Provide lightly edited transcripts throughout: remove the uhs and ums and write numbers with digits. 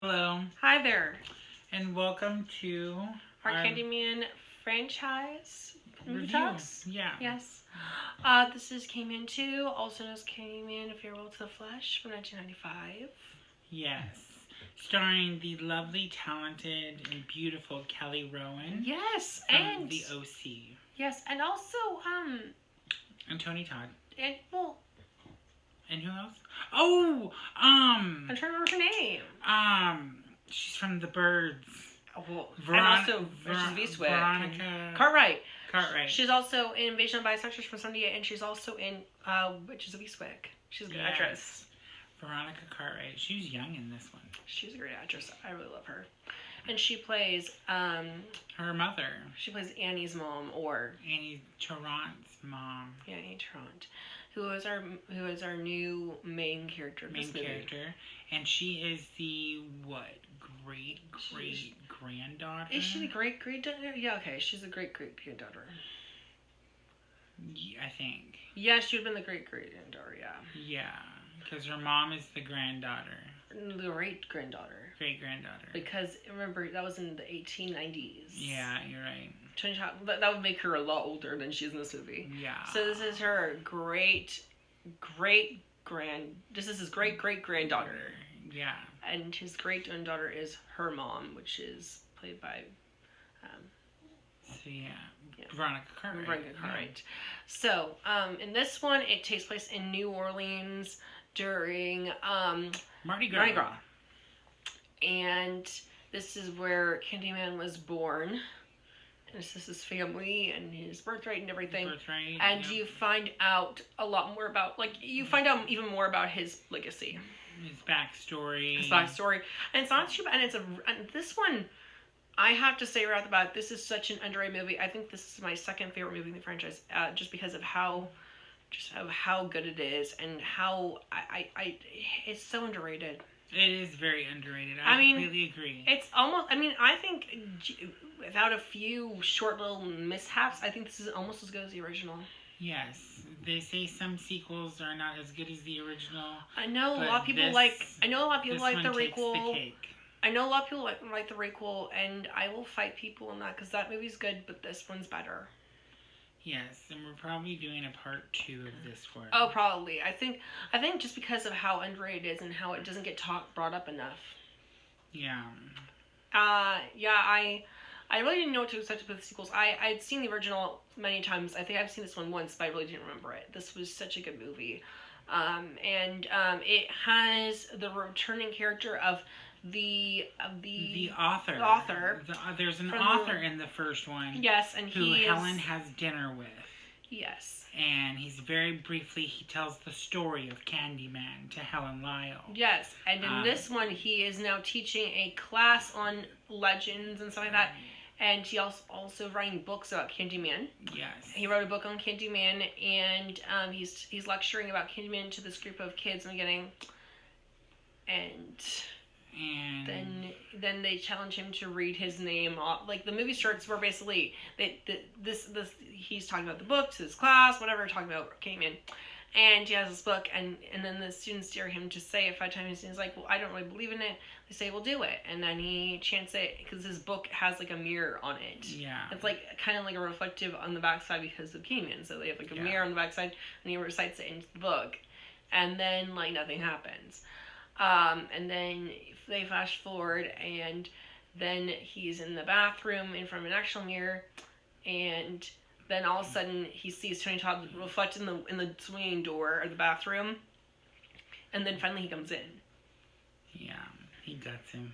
Hello, Hi there. and welcome to Our Candyman franchise movie review. talks? Yeah. Yes. This is Candyman 2, also known as Candyman Farewell to the Flesh from 1995. Yes. Starring the lovely, talented, and beautiful Kelly Rowan Yes, from and the OC. yes, and also And Tony Todd. and well, And who else? Oh, I'm trying to remember her name. she's from The Birds. Well, and also she's V-Swick. Veronica Cartwright. Cartwright. She's also in Invasion of Bisexuals from 78, and she's also in Witches of V-Swick. She's a good actress. Veronica Cartwright. She was young in this one. She's a great actress. I really love her. And she plays her mother. She plays Annie's mom, or Annie Tarrant's mom. Yeah, Annie Tarrant, who is our new main character of this movie. And she is the great granddaughter. Is she the great granddaughter? Yeah, okay, she's the great granddaughter. Yeah, I think. Yeah, she would have been the great granddaughter. Yeah. Yeah, because her mom is the granddaughter. The great granddaughter. Great granddaughter. Because remember that was in the 1890s. Yeah, you're right. That would make her a lot older than she is in this movie. Yeah. So this is her great granddaughter. Yeah. And his great granddaughter is her mom, which is played by Veronica Cartwright. Veronica Cartwright. So, in this one, it takes place in New Orleans during Mardi Gras. And this is where Candyman was born. And this is his family and his birthright and everything. And you find out a lot more about, you find out even more about his legacy. His backstory. And it's not too bad. And this one, I have to say right off the bat, this is such an underrated movie. I think this is my second favorite movie in the franchise, just because of how good it is and how it's so underrated. It is very underrated. I completely agree. It's almost, I think without a few short little mishaps, I think this is almost as good as the original. Yes. They say some sequels are not as good as the original. I know a lot of people like the requel. I know a lot of people like the requel, and I will fight people on that because that movie's good, but this one's better. Yes, and we're probably doing a part 2 of this one. Oh, probably. I think just because of how underrated it is and how it doesn't get brought up enough. Yeah. I really didn't know what to expect with the sequels. I'd seen the original many times. I think I've seen this one once, but I really didn't remember it. This was such a good movie. It has the returning character of the author. There's an author in the first one. Yes, and who Helen has dinner with. Yes. And he tells the story of Candyman to Helen Lyle. Yes, and in this one, he is now teaching a class on legends and stuff like that. And he also writing books about Candyman. Yes. He wrote a book on Candyman, and he's lecturing about Candyman to this group of kids in the beginning. And then they challenge him to read his name off. Like, the movie starts where basically he's talking about the book to his class, whatever, talking about Candyman. And he has this book, and then the students dare him to say it 5 times, and he's like, well, I don't really believe in it. They say, well, do it. And then he chants it, because his book has, a mirror on it. Yeah. It's, kind of like a reflective on the backside because of Candyman. So they have, a mirror on the backside, and he recites it into the book. And then, nothing happens. And then they flash forward, and then he's in the bathroom in front of an actual mirror, and then all of a sudden he sees Tony Todd reflected in the swinging door of the bathroom, and then finally he comes in. Yeah, he guts him.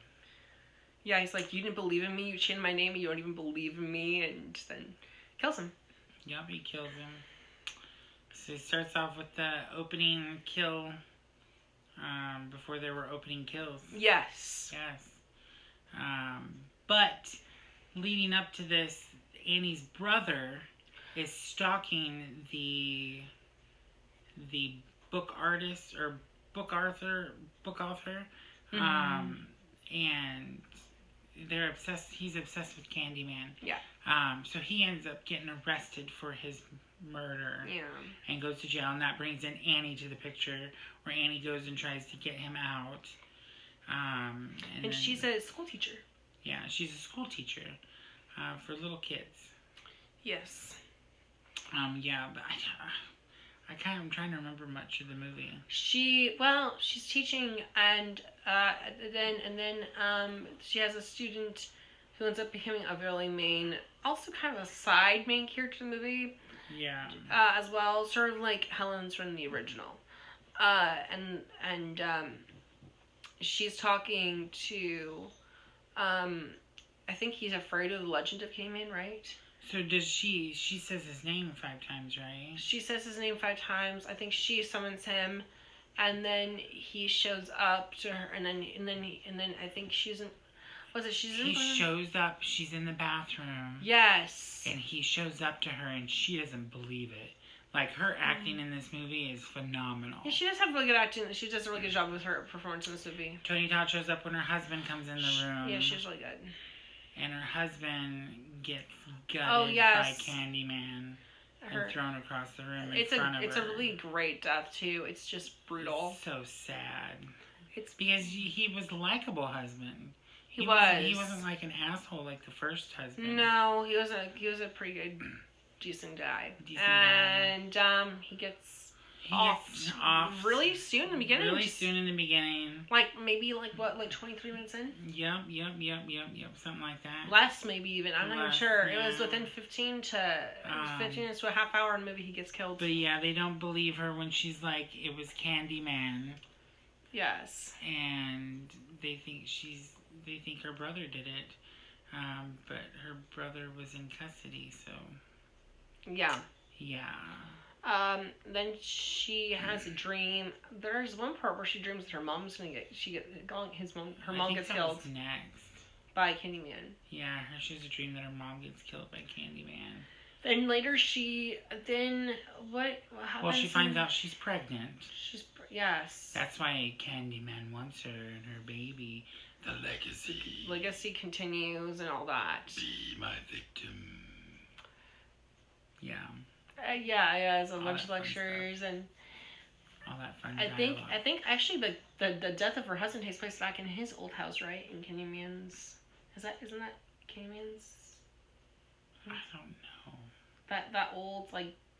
Yeah, he's like, you didn't believe in me, you changed my name, and you don't even believe in me, and then kills him. Yep, he kills him. So he starts off with the opening kill. Before there were opening kills. Yes. But leading up to this, Annie's brother is stalking the book author. Mm-hmm. And they're obsessed. He's obsessed with Candyman. Yeah. So he ends up getting arrested for his murder. Yeah. And goes to jail, and that brings in Annie to the picture, where Annie goes and tries to get him out. And then, she's a school teacher. Yeah, she's a school teacher for little kids. Yes. Yeah, but I'm trying to remember much of the movie. She's teaching, and then she has a student who ends up becoming a really main, also kind of a side main character in the movie. Yeah. As well, sort of like Helen's from the original. And she's talking to, I think he's afraid of the legend of Candyman, right? So does she says his name 5 times, right? She says his name 5 times. I think she summons him, and then he shows up to her, and then I think she's in. He shows up. She's in the bathroom. Yes. And he shows up to her, and she doesn't believe it. Like, her acting in this movie is phenomenal. Yeah, she does have really good acting. She does a really good job with her performance in this movie. Tony Todd shows up when her husband comes in the room. Yeah, she's really good. And her husband gets gutted by Candyman and thrown across the room in front of her. It's a really great death, too. It's just brutal. It's so sad. It's because he was a likable husband. He was. He wasn't like an asshole like the first husband. No, he was a pretty good, decent guy. And he gets off really soon in the beginning. Really soon in the beginning. Like maybe 23 minutes in. Yep. Something like that. Less maybe even. I'm not even sure. Yeah. It was within 15 minutes to a half hour in the movie he gets killed. But yeah, they don't believe her when she's like, it was Candyman. Yes. And they think her brother did it. But her brother was in custody, so. Yeah. Yeah. Then she has a dream. There's one part where she dreams that her mom's gonna her mom gets killed. Next. By Candyman. Yeah, she has a dream that her mom gets killed by Candyman. Then later she finds out she's pregnant. Yes. That's why Candyman wants her and her baby. The legacy. Legacy continues and all that. Be my victim. Yeah. Yeah, it's a bunch of lectures and all that fun. I think actually the death of her husband takes place back in his old house, right? In Candyman's. Isn't that Candyman's? I don't know. That old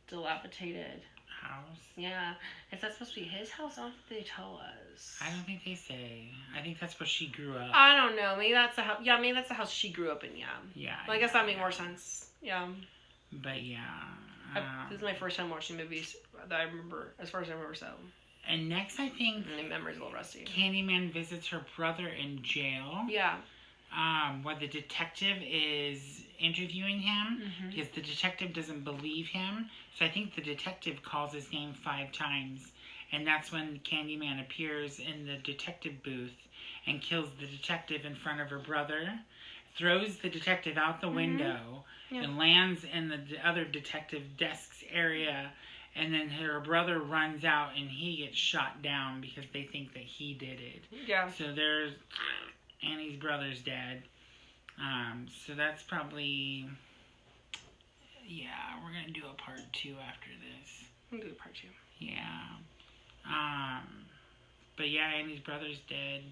dilapidated house. Yeah, is that supposed to be his house? I don't think they tell us. I don't think they say. I think that's where she grew up. I don't know. Maybe that's the house. Yeah, maybe that's the house she grew up in. Yeah. Yeah. Well, I guess that makes more sense. Yeah. But yeah. This is my first time watching movies that I remember, as far as I remember. So. And next, I think. My memory's a little rusty. Candyman visits her brother in jail. Yeah. Where the detective is interviewing him, because the detective doesn't believe him. So I think the detective calls his name 5 times, and that's when Candyman appears in the detective booth and kills the detective in front of her brother, throws the detective out the window, and lands in the other detective desk's area, and then her brother runs out and he gets shot down because they think that he did it. Yeah. So there's Annie's brother's dead. So that's probably... Yeah, we're going to do a part 2 after this. We'll do a part 2. Yeah. But yeah, Annie's brother's dead.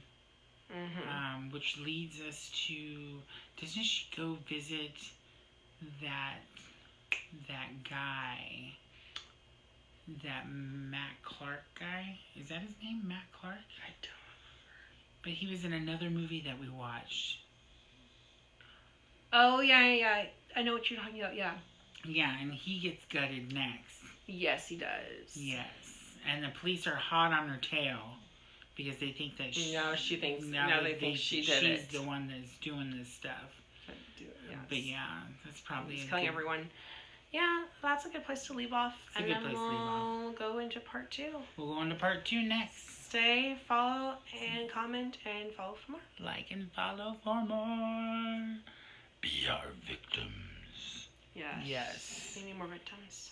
Which leads us to... Doesn't she go visit that guy? That Matt Clark guy? Is that his name? Matt Clark? I don't. But he was in another movie that we watched. Oh, yeah. I know what you're talking about, yeah. Yeah, and he gets gutted next. Yes, he does. Yes. And the police are hot on her tail because they think that she... they think she did it. She's the one that's doing this stuff. But yeah, that's probably... He's killing everyone. Yeah, that's a good place to leave off. It's a good place to leave off. We'll go into part 2. We'll go into part 2 next. Stay, follow, and comment, and follow for more. Like and follow for more. Be our victims. Yes. Yes. We need more victims.